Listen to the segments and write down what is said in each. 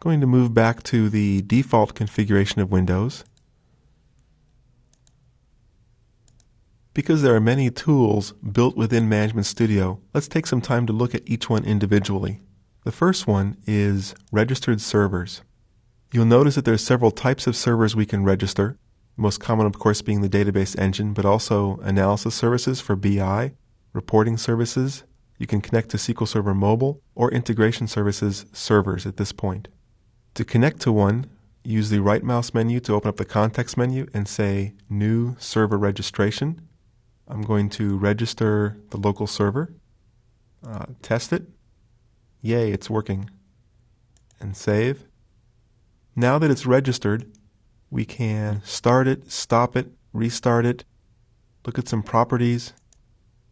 going to move back to the default configuration of Windows. Because there are many tools built within Management Studio, let's take some time to look at each one individually. The first one is registered servers. You'll notice that there are several types of servers we can register, the most common of course being the database engine, but also analysis services for BI, reporting services. You can connect to SQL Server Mobile or integration services servers at this point. To connect to one, use the right mouse menu to open up the context menu and say New Server Registration. I'm going to register the local server, test it. Yay, it's working. And save. Now that it's registered, we can start it, stop it, restart it, look at some properties.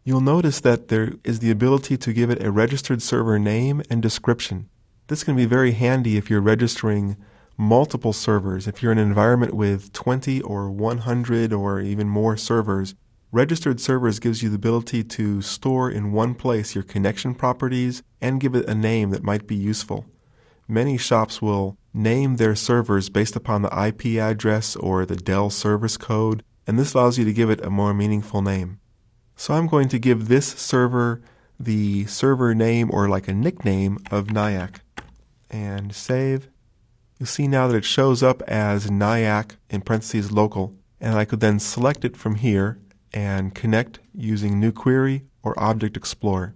You'll notice that there is the ability to give it a registered server name and description. This can be very handy if you're registering multiple servers. If you're in an environment with 20 or 100 or even more servers, registered servers gives you the ability to store in one place your connection properties and give it a name that might be useful. Many shops will name their servers based upon the IP address or the Dell service code, and this allows you to give it a more meaningful name. So I'm going to give this server the server name or like a nickname of Nyack. And save. You'll see now that it shows up as Nyack in parentheses local, and I could then select it from here and connect using New Query or Object Explorer.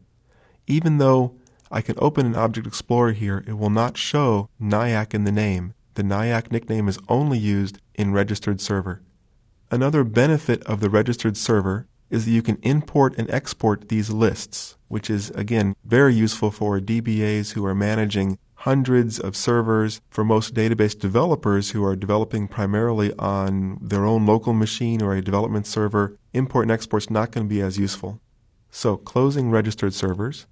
Even though I can open an Object Explorer here, it will not show Nyack in the name. The Nyack nickname is only used in registered server. Another benefit of the registered server is that you can import and export these lists, which is, again, very useful for DBAs who are managing hundreds of servers. For most database developers who are developing primarily on their own local machine or a development server, import and export is not going to be as useful. So, closing registered servers.